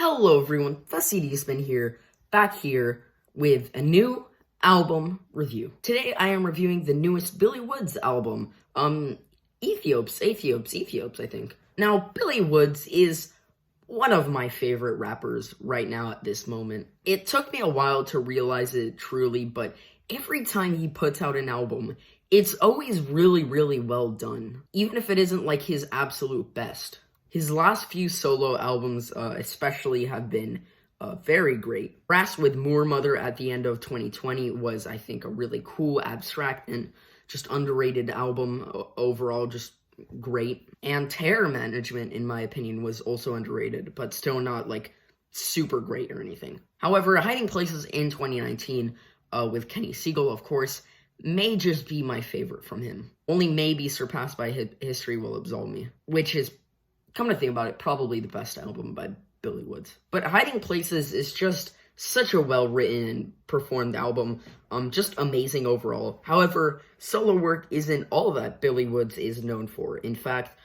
Hello everyone, Spin here, back here with a new album review. Today I am reviewing the newest Billy Woods album, Aethiopes, I think. Now, Billy Woods is one of my favorite rappers right now at this moment. It took me a while to realize it truly, but every time he puts out an album, it's always really well done, even if it isn't like his absolute best. His last few solo albums especially have been very great. Brass with Moor Mother at the end of 2020 was, I think, a really cool, abstract, and just underrated album overall, just great. And Terror Management, in my opinion, was also underrated, but still not, like, super great or anything. However, Hiding Places in 2019, with Kenny Siegel, of course, may just be my favorite from him. Only may be surpassed by History Will Absolve Me, which is, come to think about it, probably the best album by Billy Woods. But Hiding Places is just such a well-written and performed album, just amazing overall. However, solo work isn't all that Billy Woods is known for. In fact,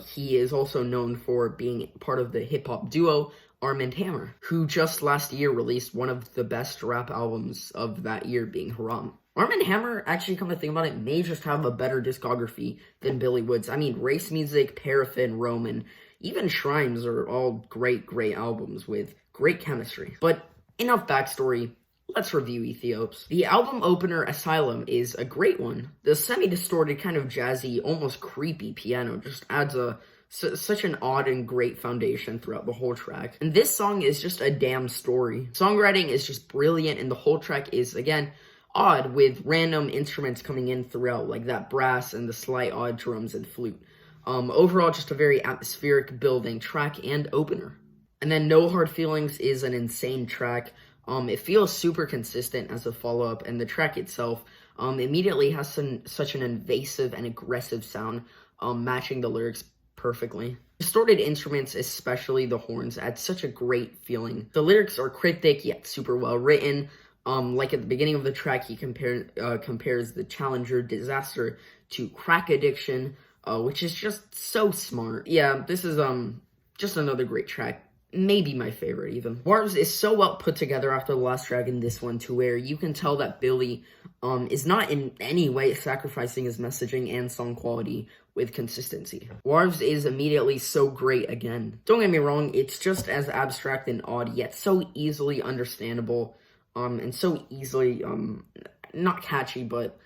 he is also known for being part of the hip-hop duo Arm & Hammer, who just last year released one of the best rap albums of that year, being Haarlem. Arm & Hammer, actually, come to think about it, may just have a better discography than Billy Woods. I mean, Race Music, Paraffin, Roman, even Shrines are all great albums with great chemistry. But enough backstory, let's review Aethiopes. The album opener, Asylum, is a great one. The semi-distorted, kind of jazzy, almost creepy piano just adds such an odd and great foundation throughout the whole track. And this song is just a damn story. Songwriting is just brilliant, and the whole track is, again, odd, with random instruments coming in throughout, like that brass and the slight odd drums and flute. Overall, just a very atmospheric building track and opener. And then No Hard Feelings is an insane track. It feels super consistent as a follow-up, and the track itself immediately has such an invasive and aggressive sound, matching the lyrics perfectly. Distorted instruments, especially the horns, add such a great feeling. The lyrics are cryptic yet super well written. Like at the beginning of the track, he compares the Challenger disaster to crack addiction, which is just so smart. Yeah, this is just another great track. Maybe my favorite, even. Wharves is so well put together after the last track in this one, to where you can tell that Billy is not in any way sacrificing his messaging and song quality with consistency. Wharves is immediately so great again. Don't get me wrong, it's just as abstract and odd, yet so easily understandable, and so easily, not catchy, but,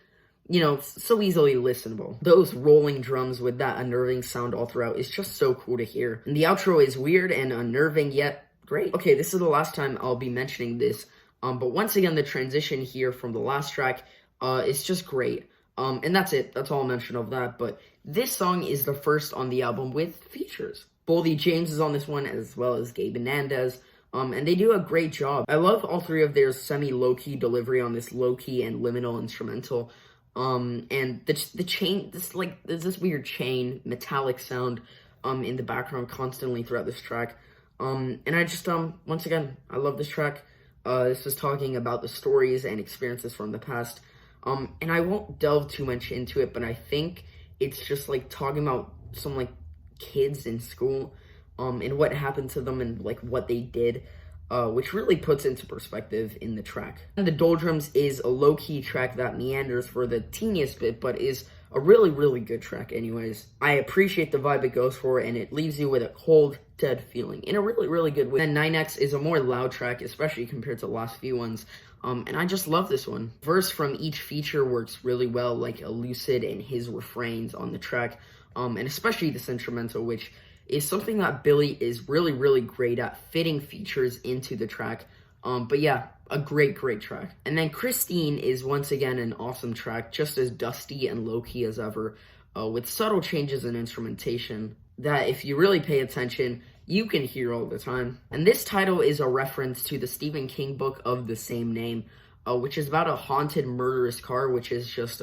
you know, so easily listenable. Those rolling drums with that unnerving sound all throughout is just so cool to hear. And the outro is weird and unnerving, yet great. Okay, this is the last time I'll be mentioning this, but once again, the transition here from the last track, is just great. And that's it. That's all I'll mention of that, but this song is the first on the album with features. Boldy James is on this one, as well as Gabe Hernandez. And they do a great job. I love all three of their semi-low-key delivery on this low-key and liminal instrumental. And the chain, there's this weird chain, metallic sound, in the background constantly throughout this track. And I just, once again, I love this track. This is talking about the stories and experiences from the past. And I won't delve too much into it, but I think it's just, like, talking about some, like, kids in school, and what happened to them and, like, what they did, which really puts into perspective in the track. And the Doldrums is a low-key track that meanders for the teeniest bit, but is a really good track anyways. I appreciate the vibe it goes for, and it leaves you with a cold, dead feeling in a really good way. And NYNEX is a more loud track, especially compared to the last few ones, and I just love this one. Verse from each feature works really well, like Elucid and his refrains on the track, and especially this instrumental, which is something that Billy is really great at, fitting features into the track. But yeah, a great track. And then Christine is once again an awesome track, just as dusty and low-key as ever, with subtle changes in instrumentation that, if you really pay attention, you can hear all the time. And this title is a reference to the Stephen King book of the same name, which is about a haunted, murderous car, which is just,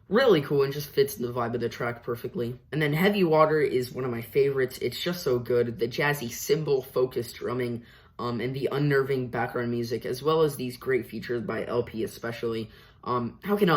really cool and just fits the vibe of the track perfectly. And then Heavy Water is one of my favorites. It's just so good. The jazzy cymbal-focused drumming, and the unnerving background music, as well as these great features by LP especially. How can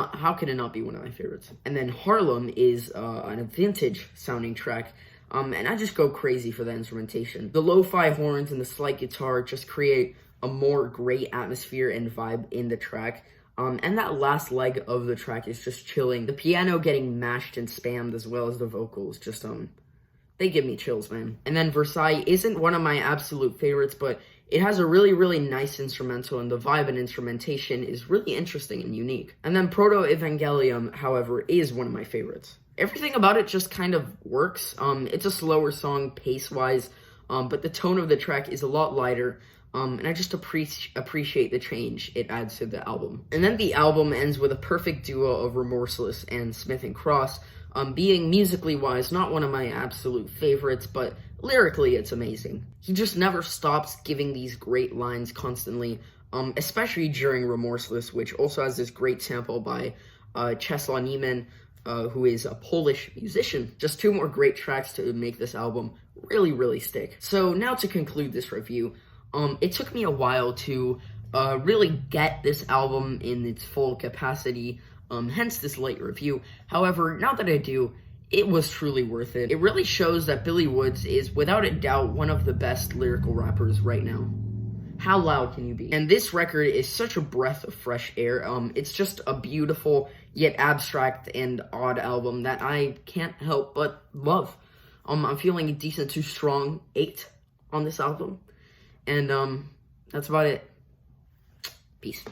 it not be one of my favorites? And then Haarlem is a vintage-sounding track And I just go crazy for the instrumentation. The lo-fi horns and the slight guitar just create a more great atmosphere and vibe in the track. And that last leg of the track is just chilling. The piano getting mashed and spammed as well as the vocals, just, they give me chills, man. And then Versailles isn't one of my absolute favorites, but it has a really, really nice instrumental, and the vibe and instrumentation is really interesting and unique. And then Protoevangelium, however, is one of my favorites. Everything about it just kind of works. It's a slower song pace-wise, but the tone of the track is a lot lighter, and I just appreciate the change it adds to the album. And then the album ends with a perfect duo of Remorseless and Smith and Cross, being musically wise not one of my absolute favorites, but lyrically it's amazing. He just never stops giving these great lines constantly, especially during Remorseless, which also has this great sample by Czesław Niemann, who is a Polish musician. Just two more great tracks to make this album really, really stick. So now to conclude this review, it took me a while to really get this album in its full capacity, hence this late review. However, now that I do, it was truly worth it. It really shows that Billy Woods is, without a doubt, one of the best lyrical rappers right now. How loud can you be? And this record is such a breath of fresh air. It's just a beautiful, yet abstract and odd album that I can't help but love. I'm feeling a decent to strong 8 on this album. And, that's about it. Peace.